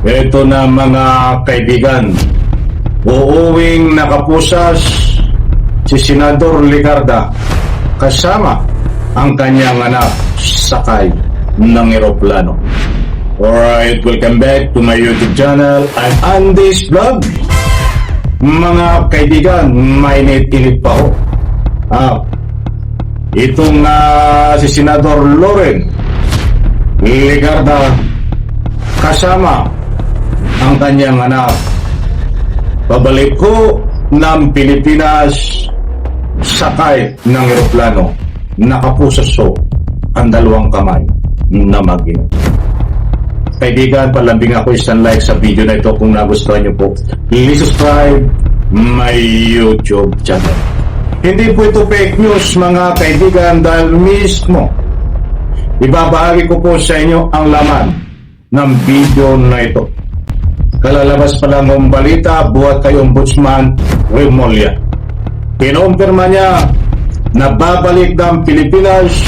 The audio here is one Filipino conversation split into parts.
Ito na mga kaibigan, uuwing nakapusas si Senador Legarda kasama ang kanyang anak sakay ng eroplano. Alright, welcome back to my YouTube channel. I'm Andy's Vlog. Mga kaibigan, mainit-init pa ho. Itong si Senador Loren Legarda kasama ang kanyang anak pabalik ko ng Pilipinas sakay ng eroplano, nakapusaso ang dalawang kamay na mag-ina. Kaibigan, palambing ako isang like sa video na ito kung nagustuhan nyo po. Please subscribe my YouTube channel. Hindi po ito fake news mga kaibigan, dahil mismo ibabahagi ko po sa inyo ang laman ng video na ito. Kalalabas pa lang ng balita buhat kay Ombudsman Remulla. Kinumpirma niya na babalik ng Pilipinas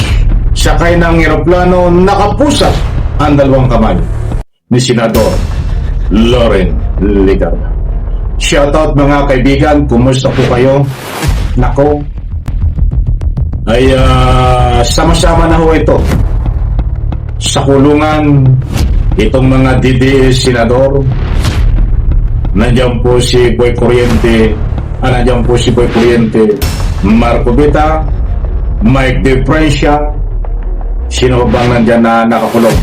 sakay ng eroplano, nakapusas ang dalawang kamay ni Senador Loren Legarda. Shoutout mga kaibigan, kumusta po kayo? Nako, ay sama-sama na ho ito sa kulungan itong mga DDS senador. Nandiyan po si Boy Kuryente, Marco Bita, Mike De Francia, sino bang nandiyan na nakakulong?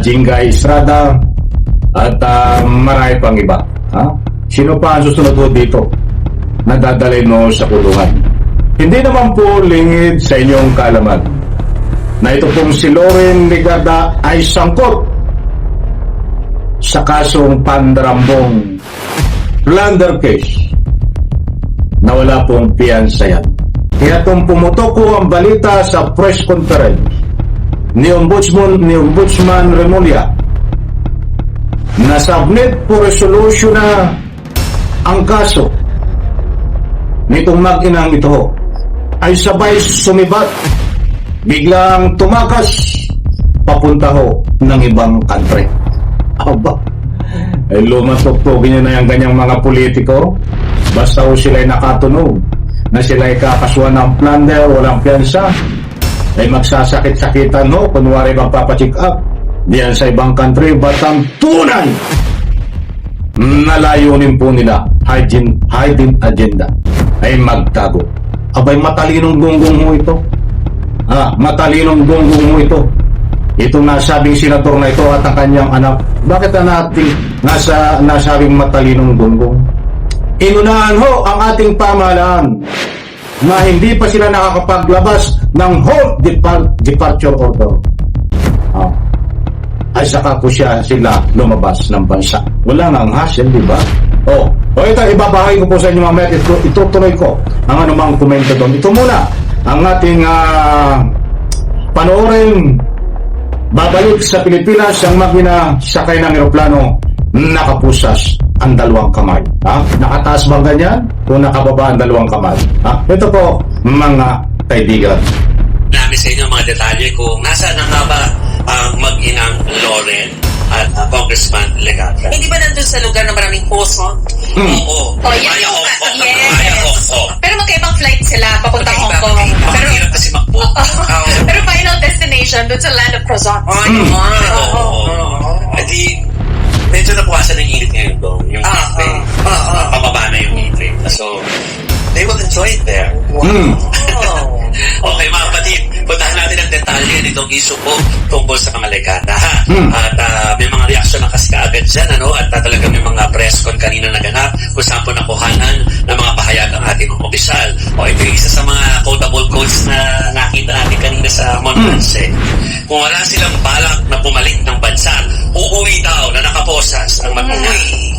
Jingay Estrada, at marami pang iba. Sino pa ang susunod po dito na dadalhin mo sa kulungan? Hindi naman po lingid sa inyong kaalaman na ito pong si Loren Legarda ay sangkot sa kasong pandarambong plunder case na wala pong piyansa yan. Kaya itong pumutok ko ang balita sa press conference ni Ombudsman Remulla na submit for resolution na ang kaso nitong mag-inang ito ay sabay sumibat, biglang tumakas papunta ho ng ibang country. Aba, ay lumatugtugin niya na yung ganyang mga politiko. Basta ho sila'y nakatunog na sila'y kakasuhan ng plunder, walang piyansa, ay magsasakit-sakitan ho, kunwari magpapacheck up diyan sa ibang country. But ang tunay na layunin po nila, hiding agenda, ay magtago. Abay, matalinong gonggong mo ito. Matalinong gonggong mo ito. Itong nasabing senador na ito at ang kanyang anak. Bakit na natin nasabing matalinong gonggong? Inunahan ho ang ating pamahalaan na hindi pa sila nakakapaglabas ng whole departure order. Ay saka po sila lumabas ng bansa. Wala nga ang hassle, di ba? Ito, ibabahay ko po sa inyo mamaya. Itutuloy ko ang anumang komento doon. Ito muna ang ating panoorin. Babalik sa Pilipinas ang mag-ina sakay ng eroplano, nakapusas ang dalawang kamay. Nakataas bang ganyan? O nakababa ang dalawang kamay? Ito po mga kaibigan. Namin sa inyo mga detalye kung nasaan na nga ba ang mag-inang Loren at Congressman Legarda. Hindi ba nandun sa lugar na maraming puso? Oo. Yes. Oo. Pero magkaibang flight sila papuntang Hong Kong. Pero hirap kasi mag-book. Pero final destination dun sa land of croissants. Edi, medyo napuwasan ng init ngayon doon. Yung heat pababa na yung heat rate. So, they will enjoy it there. Okay mga kapatid, puntahan natin ang detalye nitong issue po tungkol sa mga Legarda. At may mga reaksyon na kasi kaagad dyan, at talaga may mga press con kanina naganap kung saan po nakuhanan ng mga pahayag ang ating mga opisyal. Ito yung isa sa mga quotable quotes na nakita natin kanina sa Montrance. Kung wala silang balak na bumalik ng bansa, uuwi daw na nakaposas ang mag-uwi.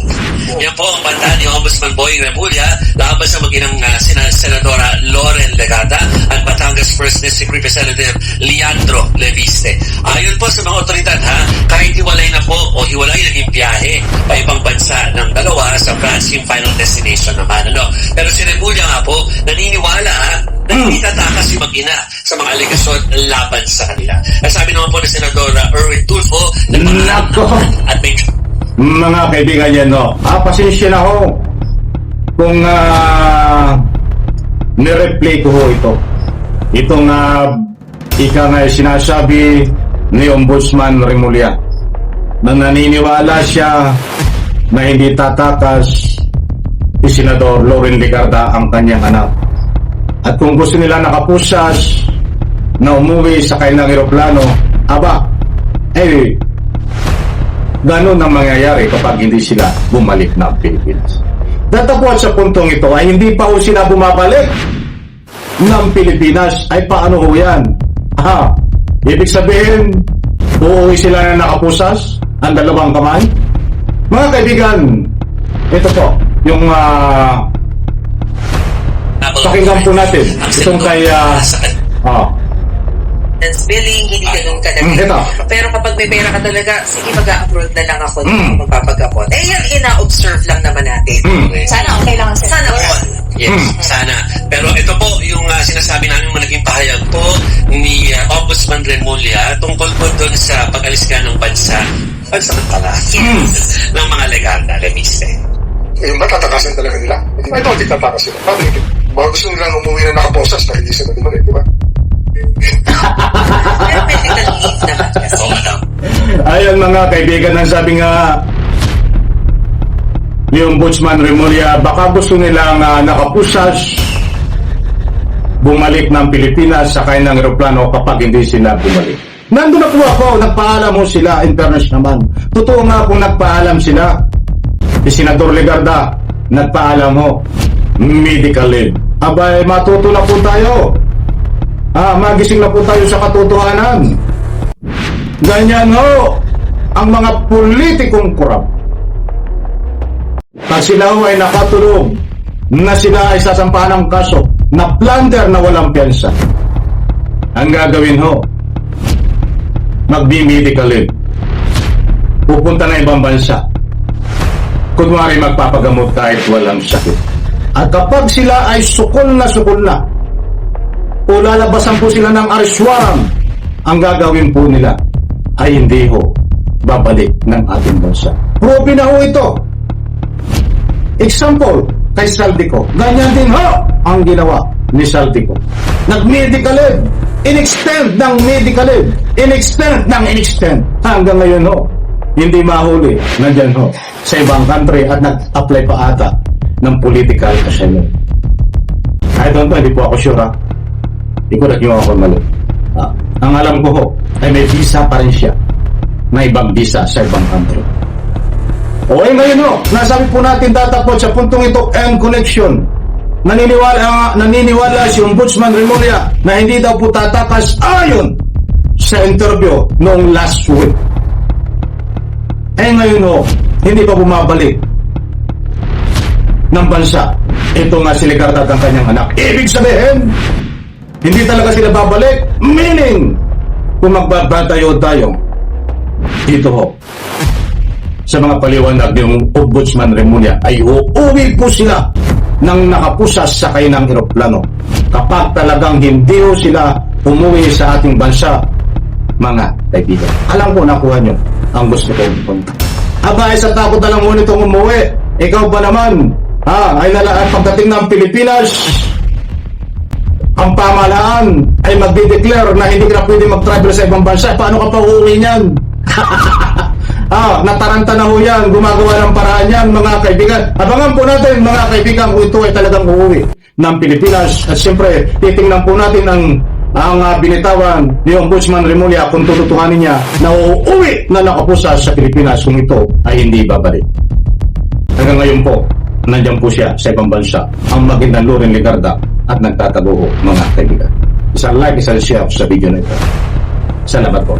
Yan po ang banta ni Ombudsman Boy Remulla laban sa mag-inang Senadora Loren Legarda at Batangas 1st District Representative Leandro Leviste. Ayon po sa mga otoridad, kahit hiwalay na po o hiwalay naging biyahe pa ibang bansa ng dalawa, sa France yung final destination naman. Pero si Remulla nga po naniniwala na hindi tatakas yung mag-ina sa mga alegasyon laban sa kanila. Ang sabi naman po ni Senadora Erwin Tulfo, Nako! at may Mga kaibigan yan, no? Pasensya na ho kung nireplay ko ho ito. Itong ika nga sinasabi ni Ombudsman Remulla na naniniwala siya na hindi tatakas si Senador Loren Legarda ang kanyang anak. At kung gusto nila nakapusas na umuwi sa kanilang eroplano, ganun ang mangyayari kapag hindi sila bumalik ng Pilipinas. Datapos sa puntong ito ay hindi pa ho sila bumabalik ng Pilipinas. Ay paano ho yan? Ibig sabihin, uuwi sila na nakapusas ang dalawang kamay? Mga kaibigan, ito po, yung pakinggan po natin. Itong kay billing, hindi ganun kadali. Ito. Pero kapag may pera ka talaga, sige, mag-a-upload na lang ako, magpapag-upload. Yan, ina-observe lang naman natin. Sana okay lang ang sana all. Yes, sana. Pero ito po, yung sinasabi namin mga naging pahayag po ni Ombudsman Remulla tungkol po doon sa pag-alis ka ng bansa pala ng mga Legarda, Remiste. Matatakasan talaga nila. I don't think tatakas sila. Bakit? Baka gusto nilang umuwi na nakaposas na hindi sila naman di ba? Pero medical leave naman kasi. Oo, madam. Ayan mga kaibigan, ang sabi nga ni Ombudsman Remulla, baka gusto nilang nakapusas bumalik ng Pilipinas sa kanilang eroplano kapag hindi sila bumalik. Nandun na po ako, nagpaalam ho sila, in fairness naman. Totoo nga kung nagpaalam sila. Si Senador Legarda, nagpaalam ho, medical leave. Matuto na po tayo. Magising na po tayo sa katotohanan. Ganyan ho ang mga politikong korap. Pag sila ho ay nakatulog na sila ay sasampahan ng kaso na plunder na walang piyansa, ang gagawin ho, magbi-medical leave. Pupunta na ibang bansa. Kunwari magpapagamot kahit walang sakit. At kapag sila ay sukol na o lalabasan po sila ng arrest warrant, ang gagawin po nila ay hindi ho babalik ng ating bansa. Probe na ho ito. Example, kay Saldico. Ganyan din ho ang ginawa ni Saldico. Nag-medical leave. In-extend ng medical leave. In-extend. Hanggang ngayon ho, hindi mahuli. Nandyan ho sa ibang country at nag-apply pa ata ng political asylum. I don't know, hindi po ako sure ha. Ikulat nyo ako mali. Ang alam ko ho, ay may visa pa rin siya. May ibang visa sa ibang country. Okay, ngayon ho, nasabi po natin tatapos sa puntong ito, end connection. Naniniwala si Ombudsman Remulla na hindi daw po tatakas ayon sa interview noong last week. Ngayon ho, hindi pa bumabalik ng bansa. Ito nga si Legarda at ang kanyang anak. Ibig sabihin, hindi talaga sila babalik. Meaning, kung magbabatayo tayo dito ho sa mga paliwanag ng Ombudsman Remulla, ay uuwi po sila ng nakapusas sa kanilang eroplano kapag talagang hindi ho sila umuwi sa ating bansa. Mga kaibigan, alam ko nakuha nyo ang gusto kong punta. Ay sa takot na lang mo nitong umuwi. Ikaw ba naman ay nalaan pagdating ng Pilipinas, ang pamahalaan ay magde-declare na hindi ka na pwede mag-travel sa ibang bansa. Paano ka pa uuwi niyan? Nataranta na ho yan, gumagawa ng paraan yan, mga kaibigan. Abangan po natin, mga kaibigan, kung ito ay talagang uuwi ng Pilipinas. At siyempre, titingnan po natin ang binitawan ni Ombudsman Remulla kung tututuhanin niya na uuwi na nakapusas sa Pilipinas kung ito ay hindi babalik. Hanggang ngayon po, nandiyan po siya sa ibang bansa, ang magandang Loren Legarda, at nagtatago ho, mga kaibigan. Isang like, isang share sa video na ito. Salamat po.